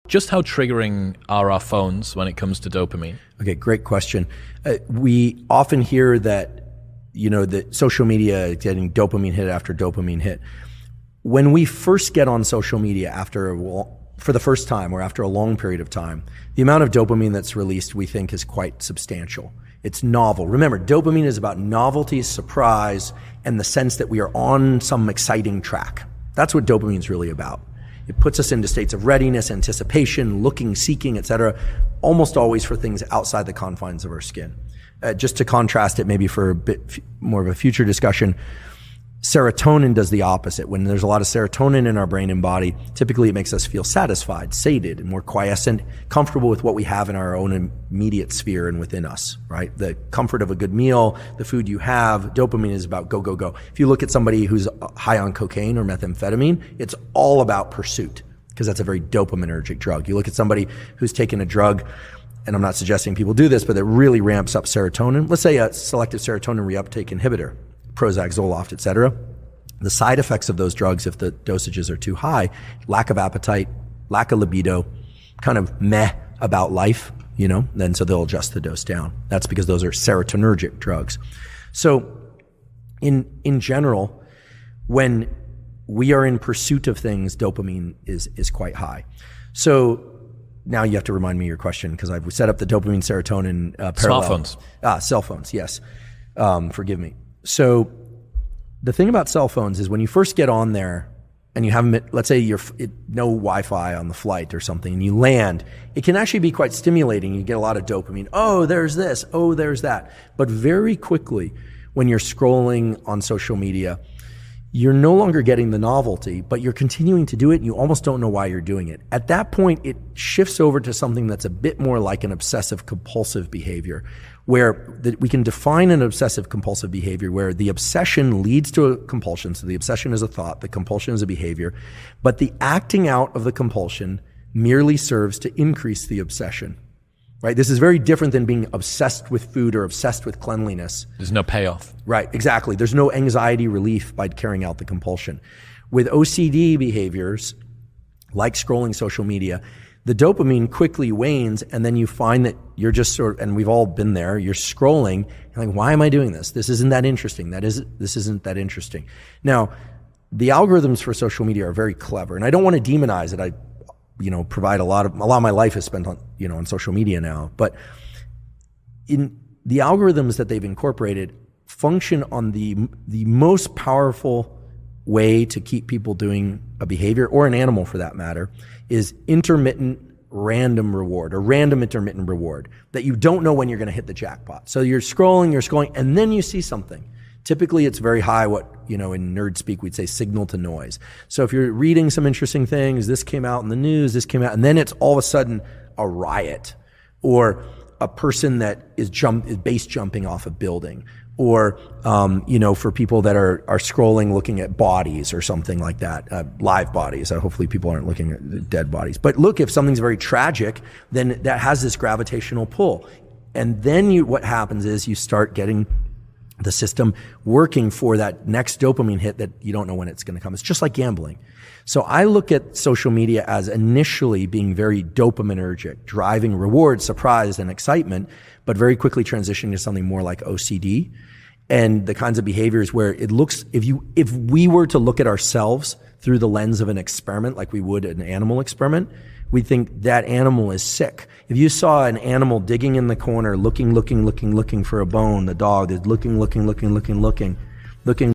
Just how triggering are our phones when it comes to dopamine? Okay, great question. We often hear that, that social media is getting dopamine hit after dopamine hit. When we first get on social media for the first time or after a long period of time, the amount of dopamine that's released we think is quite substantial. It's novel. Remember, dopamine is about novelty, surprise, and the sense that we are on some exciting track. That's what dopamine is really about. It puts us into states of readiness, anticipation, looking, seeking, etc., almost always for things outside the confines of our skin. Just to contrast it maybe for a bit more of a future discussion, serotonin does the opposite. When there's a lot of serotonin in our brain and body, typically it makes us feel satisfied, sated, and more quiescent, comfortable with what we have in our own immediate sphere and within us, right? The comfort of a good meal, the food you have. Dopamine is about go, go, go. If you look at somebody who's high on cocaine or methamphetamine, it's all about pursuit, because that's a very dopaminergic drug. You look at somebody who's taken a drug, and I'm not suggesting people do this, but it really ramps up serotonin. Let's say a selective serotonin reuptake inhibitor, Prozac, Zoloft, et cetera. The side effects of those drugs, if the dosages are too high, lack of appetite, lack of libido, kind of meh about life, then so they'll adjust the dose down. That's because those are serotonergic drugs. So in general, when we are in pursuit of things, dopamine is quite high. So now you have to remind me your question, because I've set up the dopamine serotonin parallel. Smartphones. Cell phones, yes. Forgive me. So the thing about cell phones is when you first get on there and you have, let's say no Wi-Fi on the flight or something, and you land, it can actually be quite stimulating. You get a lot of dopamine. Oh, there's this. Oh, there's that. But very quickly, when you're scrolling on social media, you're no longer getting the novelty, but you're continuing to do it and you almost don't know why you're doing it. At that point, it shifts over to something that's a bit more like an obsessive compulsive behavior, where we can define an obsessive compulsive behavior where the obsession leads to a compulsion. So the obsession is a thought, the compulsion is a behavior, but the acting out of the compulsion merely serves to increase the obsession. Right? This is very different than being obsessed with food or obsessed with cleanliness. There's no payoff. Right, exactly. There's no anxiety relief by carrying out the compulsion. With OCD behaviors, like scrolling social media, the dopamine quickly wanes, and then you find that you're just and we've all been there, you're scrolling, and like, why am I doing this? This isn't that interesting. This isn't that interesting. Now, the algorithms for social media are very clever, and I don't want to demonize it. I provide a lot of my life is spent on, on social media now, but in the algorithms that they've incorporated function on the most powerful way to keep people doing a behavior, or an animal for that matter, is intermittent random reward, or random intermittent reward, that you don't know when you're going to hit the jackpot. So you're scrolling, and then you see something. Typically, it's very high, in nerd speak, we'd say signal to noise. So if you're reading some interesting things, this came out in the news, and then it's all of a sudden a riot, or a person that is base jumping off a building, or, for people that are scrolling, looking at bodies or something like that, live bodies. Hopefully people aren't looking at dead bodies. But look, if something's very tragic, then that has this gravitational pull. And then what happens is you start getting the system working for that next dopamine hit that you don't know when it's going to come. It's just like gambling. So I look at social media as initially being very dopaminergic, driving reward, surprise, and excitement, but very quickly transitioning to something more like OCD and the kinds of behaviors where it looks, if we were to look at ourselves through the lens of an experiment like we would an animal experiment, we think that animal is sick. If you saw an animal digging in the corner, looking for a bone, the dog is looking,